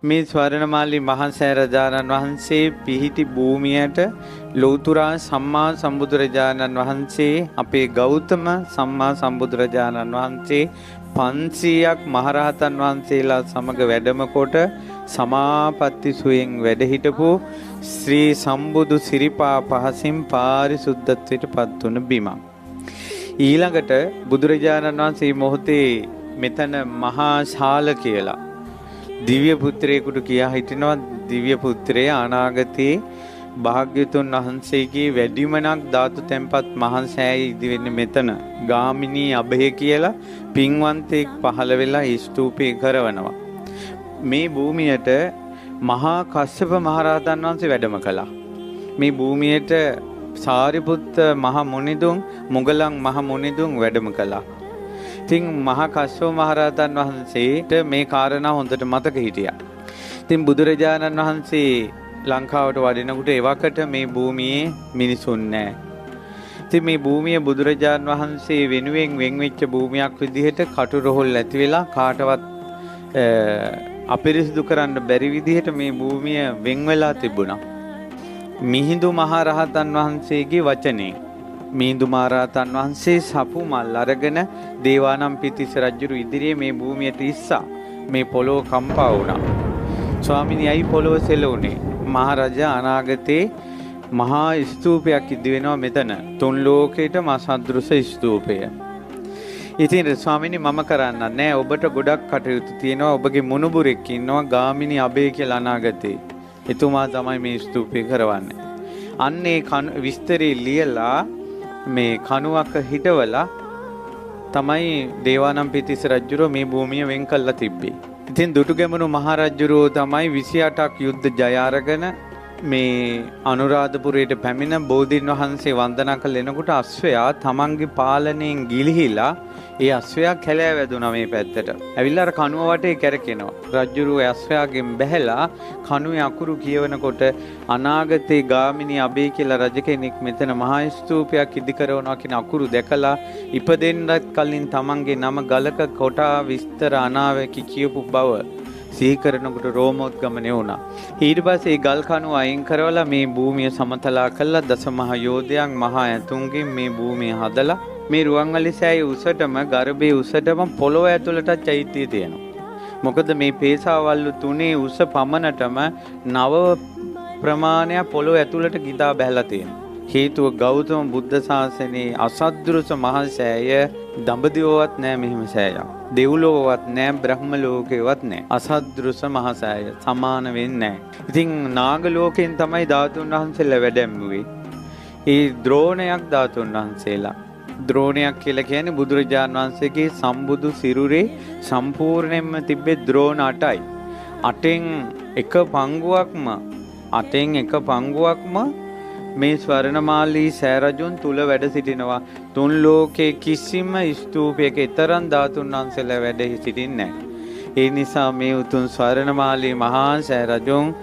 මේ ස්වර්ණමාලී මහා සෑරජානන් වහන්සේ පිහිටි භූමියට ලෞතුරා සම්මා සම්බුදුරජාණන් වහන්සේ අපේ ගෞතම සම්මා සම්බුදුරජාණන් වහන්සේ 500ක් මහරහතන් වහන්සේලා සමග වැඩම කොට සමාපatti සුවයෙන් වැඩ හිටපු ශ්‍රී සම්බුදු සිරිපා පහසින් පාරිසුද්ධත්වයට පත් වුණ බිමක්. ඊළඟට බුදුරජාණන් වහන්සේ මොහොතේ මෙතන මහා ශාල කියලා දිව්‍ය පුත්‍රයෙකුට කියා හිටිනවා. දිව්‍ය පුත්‍රය අනාගතයේ භාග්‍යතුන් වහන්සේගේ වැඩිමනක් ධාතු තැන්පත් මහා සෑය ඉදි වෙන්නේ මෙතන. ගාමිණී අභය කියලා පින්වන්තයෙක් පහළ වෙලා ස්තූපේ කරවනවා. මේ භූමියට මහා කස්සප මහරහතන් වහන්සේ වැඩම කළා. මේ භූමියට සාරිපුත්ත මහ මුනිදුන් මුගලන් මහ මුනිදුන් වැඩම කළා. ඉතින් මහා කස්සප මහරහතන් වහන්සේට මේ කාරණා හොඳට මතක හිටියා. ඉතින් බුදුරජාණන් වහන්සේ ලංකාවට වඩිනකොට එවකට මේ භූමියේ මිනිසුන් නැහැ. ඉතින් මේ භූමිය බුදුරජාණන් වහන්සේ වෙනුවෙන් වෙන් වෙච්ච භූමියක් විදිහට කටුරොහොල් ඇති වෙලා කාටවත් අපිරිසිදු කරන්න බැරි විදිහට මේ භූමිය වෙන් වෙලා තිබුණා. මිහිඳු මහරහතන් වහන්සේගේ වචනේ මිහිඳු මහරහතන් වහන්සේ සපු මල් අරගෙන දේවානම්පියතිස්ස රජුරු ඉදිරියේ මේ භූමියට ඉස්සා මේ පොළොව කම්පා වුණා. ස්වාමිනී අයි පොළොව සෙලුනේ. මහරජා අනාගතේ මහා ස්තූපයක් ඉදි වෙනවා මෙතන. තුන් ලෝකේටම අසදෘස ස්තූපය. ඉතින් ස්වාමිනී මම කරන්න නෑ. ඔබට ගොඩක් කටයුතු තියෙනවා. ඔබගේ මුණුබුරෙක් ඉන්නවා ගාමිණී අබේ කියලා අනාගතේ. එතුමා තමයි මේ ස්තූපය කරවන්නේ. අන්නේ විස්තරේ ලියලා මේ කණුවක හිටවලා තමයි දේවානම්පියතිස්ස රජුරෝ මේ භූමිය වෙන් කළා තිබ්බේ. ඉතින් දුටුගැමුණු මහරජුරෝ තමයි 28ක් යුද්ධ ජය අරගෙන මේ අනුරාධපුරයට පැමිණ බෝධීන් වහන්සේ වන්දනා කළ එනකොට අශ්වයා තමන්ගේ පාලනයෙන් ගිලිහිලා ඒ අශ්වයා කැලෑ වැදුනා මේ පැත්තට. ඇවිල්ලා අර කණුව වටේ කැරකෙනවා. රජුරෝ අශ්වයාගෙන් බැහැලා කණුවේ අකුරු කියවනකොට අනාගතේ ගාමිණී අබේ කියලා රජ කෙනෙක් මෙතන මහා ස්තූපයක් ඉදි කරනවා කියන අකුරු දැකලා ඉපදෙන්නත් කලින් තමන්ගේ නම ගලක කොටා විස්තර අනාවැකි කියපු බව සිහි කරනකොට රෝමෝද්ගමනය වුණා. ඊට පස්සේ ගල් කණුව අයින් කරවලා මේ භූමිය සමතලා කළා. දසමහා යෝධයන් මහා ඇතුන්ගෙන් මේ භූමිය හදලා මේ රුවන්වැලි සෑයේ උසටම ගර්භයේ උසටම පොළොව ඇතුළට චෛත්‍යය තියෙනවා. මොකද මේ පේසාවල්ලු තුනේ උස පමණටම 9 ප්‍රමාණයක් පොළොව ඇතුළට ගිතා බැහැලා තියෙනවා. හේතුව ගෞතම බුද්ධ ශාසනයේ අසද්දෘස මහා සෑය දඹදිවවත් නෑ මෙහිම සෑයක්. දෙව්ලොවවත් නෑ බ්‍රහ්ම ලෝකේවත් නෑ. අසද්දෘස මහා සෑය සමාන වෙන්නේ නෑ. ඉතින් නාග ලෝකෙන් තමයි ධාතුන් වහන්සේලා වැඩැම්මුවේ. ඒ ද්‍රෝණයක් ධාතුන් වහන්සේලා. ද්‍රෝණයක් කියලා කියන්නේ බුදුරජාණන් වහන්සේගේ සම්බුදු සිරුරේ සම්පූර්ණයෙන්ම තිබ්බේ ද්‍රෝණ 8යි. 8න් එක පංගුවක්ම මේ ස්වර්ණමාලී සෑරජුන් තුල වැඩ සිටිනවා. තුන් ලෝකේ කිසිම ස්තූපයක තරම් ධාතුන් වහන්සේලා වැඩ සිටින්නේ නැහැ. ඒ නිසා මේ උතුම් ස්වර්ණමාලී මහා සෑරජුන්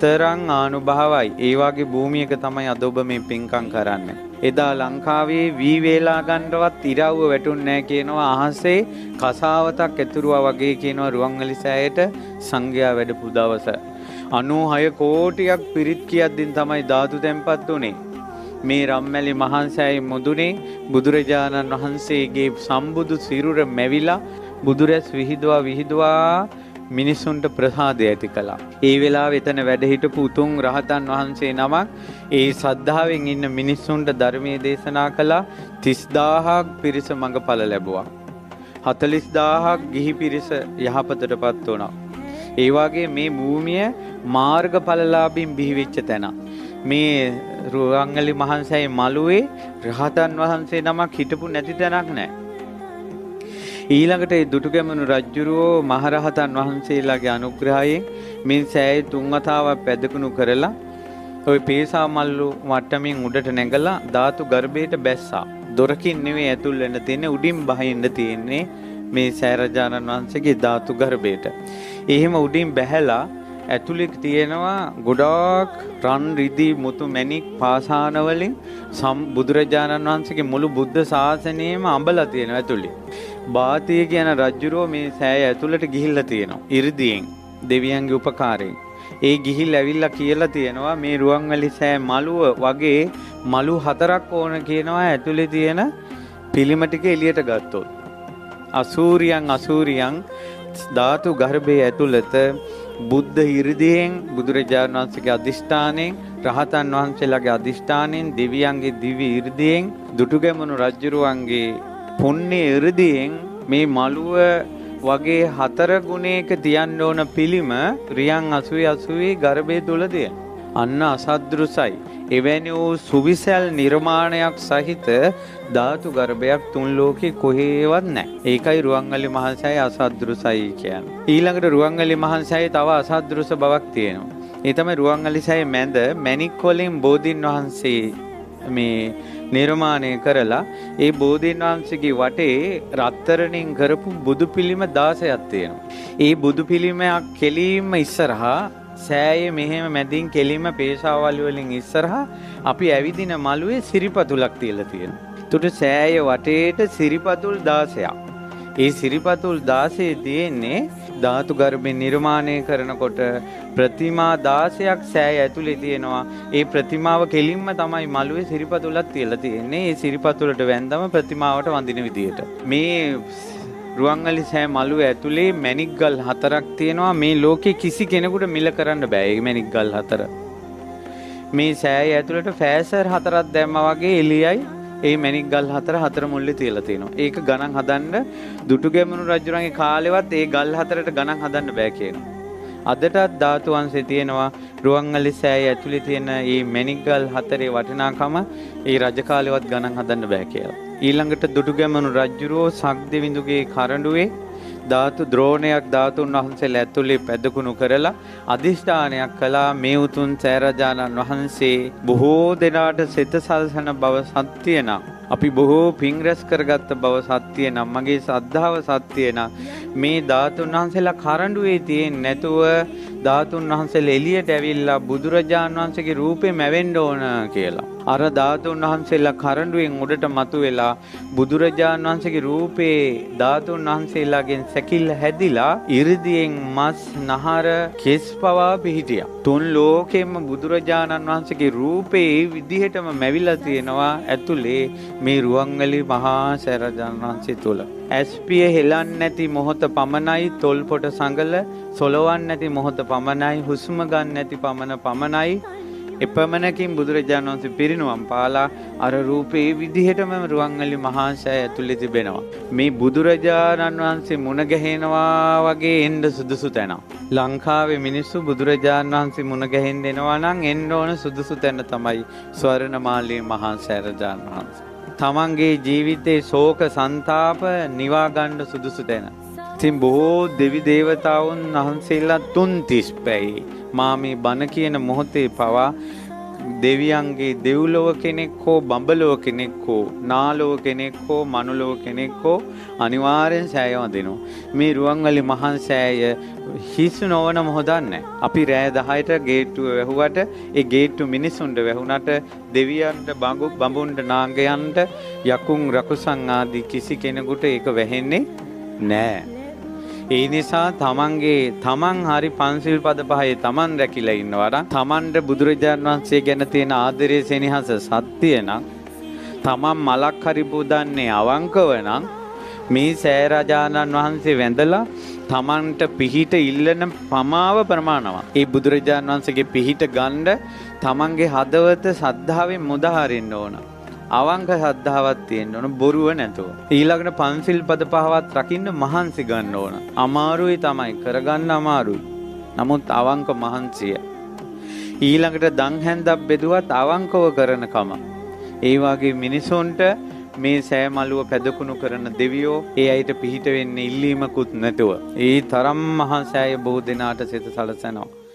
තරම් ආනුභාවයි. ඒ වගේ භූමියක තමයි අද ඔබ මේ පින්කම් කරන්නේ. එදා ලංකාවේ වී වේලා ගන්නවත් ඉරව්ව වැටුන්නේ නැහැ කියනවා. අහසේ කසාවතක් ඇතුරුවා වගේ කියනවා රුවන්වැලි සෑයට සංඝයා වැඩපු දවස. 96 කෝටියක් පිරිත් කියද්දින් තමයි ධාතු තැන්පත් උනේ. මේ රම්මැලි මහා සෑයේ මුදුනේ බුදුරජාණන් වහන්සේගේ සම්බුදු සිරුර මැවිලා බුදුරැස් විහිදුවා මිනිසුන්ට ප්‍රසාදය ඇති කළා. ඒ වෙලාවේ එතන වැඩ හිටපු උතුම් රහතන් වහන්සේ නමක් ඒ ශ්‍රද්ධාවෙන් ඉන්න මිනිසුන්ට ධර්මයේ දේශනා කළා. 30000ක් පිරිස මඟඵල ලැබුවා. 40000ක් ගිහි පිරිස යහපතටපත් වුණා. ඒ වගේ මේ භූමිය මාර්ගඵලලාභීන් බිහිවෙච්ච තැන. මේ රුවන්වැලි මහා සෑයේ මළුවේ රහතන් වහන්සේ නමක් හිටපු නැති තැනක් නැහැ. ඊළඟට ඒ දුටුගැමුණු රජුරෝ මහරහතන් වහන්සේලාගේ අනුග්‍රහයෙන් මේ සෑයේ 3 වතාවක් පැදකුණු කරලා ওই පේසා මල්ලු වට්ටමින් උඩට නැගලා ධාතු ගර්භයට බැස්සා. දොරකින් නෙවෙයි ඇතුල් වෙන්න තියෙන්නේ, උඩින් බහින්න තියෙන්නේ මේ සෑරජානන් වහන්සේගේ ධාතු ගර්භයට. එහෙම උඩින් බැහැලා ඇතුළේ තියෙනවා ගොඩාක් රන් රිදී මුතු මැණික් පාසාන වලින් බුදුරජාණන් වහන්සේගේ මුළු බුද්ධ ශාසනයම අඹලා තියෙනවා ඇතුළේ. බාතිය කියන රජුරෝ මේ සෑය ඇතුළට ගිහිල්ලා තියෙනවා ඉරිදියෙන්. දෙවියන්ගේ උපකාරයෙන්. ඒ ගිහිල්ලා ඇවිල්ලා කියලා තියෙනවා මේ රුවන්වැලි සෑ මළුව වගේ මළු 4ක් ඕන කියනවා ඇතුලේ තියෙන පිළිම ටික එළියට ගත්තොත්. අසූරියන් ධාතු ගර්භයේ ඇතුළත බුද්ධ 이르දියෙන් බුදුරජාණන් වහන්සේගේ අදිෂ්ඨානයෙන් රහතන් වහන්සේලාගේ අදිෂ්ඨානයෙන් දෙවියන්ගේ දිව්‍ය 이르දියෙන් දුටුගැමුණු රජුරුවන්ගේ පුණ්‍ය 이르දියෙන් මේ මළුව වගේ 4 ගුණයක තියන්න ඕන පිළිම රියන් 80 ගර්භය තුල තියෙන. අන්න අසද්දෘසයි. එවැනි වූ සුවිසල් නිර්මාණයක් සහිත ධාතු ගර්භයක් තුන් ලෝකේ කොහෙවත් නැහැ. ඒකයි රුවන්වැලි මහසෑය අසද්දෘසයි කියන්නේ. ඊළඟට රුවන්වැලි මහසෑයේ තව අසද්දෘස බවක් තියෙනවා. ඒ තමයි රුවන්වැලි සෑයේ මැද මැණික් වලින් බෝධීන් වහන්සේ මේ නිර්මාණය කරලා ඒ බෝධීන් වහන්සේගේ වටේ රත්තරණින් කරපු බුදු පිළිම 16ක් තියෙනවා. ඒ බුදු පිළිමයක් කෙලින්ම ඉස්සරහා සෑයේ මෙහෙම මැදින් කෙලින්ම පේශාවල් වලින් ඉස්සරහා අපි ඇවිදින මළුවේ සිරිපතුලක් තියලා තියෙනවා. ඒකට සෑයේ වටේට සිරිපතුල් 16ක්. ඒ සිරිපතුල් 16 තියෙන්නේ ධාතු ගර්භේ නිර්මාණය කරනකොට ප්‍රතිමා 16ක් සෑය ඇතුලේ තියෙනවා. ඒ ප්‍රතිමාව කෙලින්ම තමයි මළුවේ සිරිපතුලක් තියලා තියෙන්නේ. ඒ සිරිපතුලට වැන්දම ප්‍රතිමාවට වඳින විදියට. මේ රුවන්වැලි සෑ මළුවේ ඇතුලේ මැණික් ගල් 4ක් තියෙනවා. මේ ලෝකේ කිසි කෙනෙකුට මිල කරන්න බෑ මේ මැණික් ගල් 4. මේ සෑය ඇතුලට ෆෑසර් 4ක් දැම්මා වගේ එළියයි ඒ මැණික් ගල් 4 මුල්ලේ තියලා තියෙනවා. ඒක ගණන් හදන්න දුටුගැමුණු රජුරන්ගේ කාලෙවත් ඒ ගල් 4ට ගණන් හදන්න බෑ කියනවා. අදටත් ධාතු වංශේ තියෙනවා රුවන්වැලි සෑය ඇතුලේ තියෙන මේ මැණික් ගල් 4 වටිනාකම ඒ රජ කාලෙවත් ගණන් හදන්න බෑ කියලා. ඊළඟට දුටුගැමුණු රජුරෝ සක්දෙවිඳුගේ කරඬුවේ ධාතු ද්‍රෝණයක් ධාතුන් වහන්සේලා ඇතුලේ පැදකුණු කරලා අදිෂ්ඨානයක් කළා මේ උතුම් සෑරජානන් වහන්සේ බොහෝ දෙනාට සිත සල්සන බව සත්‍ය නම් අපි බොහෝ පිං රැස් කරගත්ත බව සත්‍ය නම් මගේ ශ්‍රද්ධාව සත්‍ය නම් මේ ධාතුන් වහන්සේලා කරඬුවේ තියෙන්නේ නැතුව ධාතුන් වහන්සේලා එළියට ඇවිල්ලා බුදුරජාණන් වහන්සේගේ රූපේ මැවෙන්න ඕන කියලා. අර ධාතුන් වහන්සේලා කරඬුවෙන් උඩට මතුවෙලා බුදුරජාණන් වහන්සේගේ රූපේ ධාතුන් වහන්සේලාගෙන් සැකිල්ල හැදිලා 이르දියෙන් මස් නහර කෙස් පවා පිහිටියා. තුන් ලෝකෙම බුදුරජාණන් වහන්සේගේ රූපේ ඒ විදිහටම මැවිලා තියෙනවා ඇතුලේ මේ රුවන්වැලි මහා සෑරජාණන් වහන්සේ තුල. ඇස්පිය හෙලන්නේ නැති මොහොත පමණයි තොල් පොට සංගල සොලවන්නේ නැති මොහොත පමණයි හුස්ම ගන්න නැති පමණයි එපමණකින් බුදුරජාණන් වහන්සේ පිරිනුවම් පාලා අර රූපේ විදිහටම රුවන්වැලි මහා සෑය ඇතුලේ තිබෙනවා. මේ බුදුරජාණන් වහන්සේ මුණ ගැහෙනවා වගේ එන්න සුදුසු තැන. ලංකාවේ මිනිස්සු බුදුරජාණන් වහන්සේ මුණ ගැහෙන්න එනවා නම් එන්න ඕන සුදුසු තැන තමයි ස්වර්ණමාලී මහා සෑරජාණන් වහන්සේ. තමන්ගේ ජීවිතේ ශෝක සංතාප නිවා ගන්න සුදුසු තැන. ඉතින් බොහෝ දෙවි දේවතාවුන් වහන්සේලා 330 පැයි මා මේ බණ කියන මොහොතේ පවා දෙවියන්ගේ දෙව්ලොව කෙනෙක් හෝ බඹලොව කෙනෙක් හෝ නාලොව කෙනෙක් හෝ මනුලොව කෙනෙක් හෝ අනිවාර්යෙන් සෑය වදිනවා. මේ රුවන්වැලි මහා සෑය හිස් නොවන මොහොතක් නැහැ. අපි රෑ 10ට ගේට්ටුව වැහුවට ඒ ගේට්ටු මිනිසුන්ට වැහුණට දෙවියන්ට බඹුන්ට නාගයන්ට යකුන් රකුසන් ආදී කිසි කෙනෙකුට ඒක වැහෙන්නේ නැහැ. ඒ නිසා තමන් හරි පන්සිල් පද පහේ තමන් රැකිලා ඉන්නවා. තමන්ට බුදුරජාණන් වහන්සේ ගැන තියෙන ආදරයේ සෙනෙහස සත්‍ය නම් තමන් මලක් හරි පුදන්නේ අවංකව නම් මේ සෑරජානන් වහන්සේ වැඳලා තමන්ට පිහිට ඉල්ලන පමාව ප්‍රමාණවත්. ඒ බුදුරජාණන් වහන්සේගේ පිහිට ගන්න තමන්ගේ හදවත සද්ධාවෙන් මුදහරින්න ඕන. අවංක ශ්‍රද්ධාවක් තියෙන්න ඕන බොරුව නැතුව. ඊළඟට පන්සිල් පද පහවත් රකින්න මහන්සි ගන්න ඕන. අමාරුයි තමයි කරගන්න අමාරුයි. නමුත් අවංක මහන්සිය. ඊළඟට දන් හැන්දක් බෙදුවත් අවංකව කරනකම. ඒ වගේ මිනිසුන්ට මේ සෑ මළුව පැදකුණු කරන දෙවියෝ ඒ අයට පිහිට වෙන්න ඉල්ලීමකුත් නැතුව ඒ තරම් මහා සෑය බොහෝ දෙනාට සිත සලසනවා.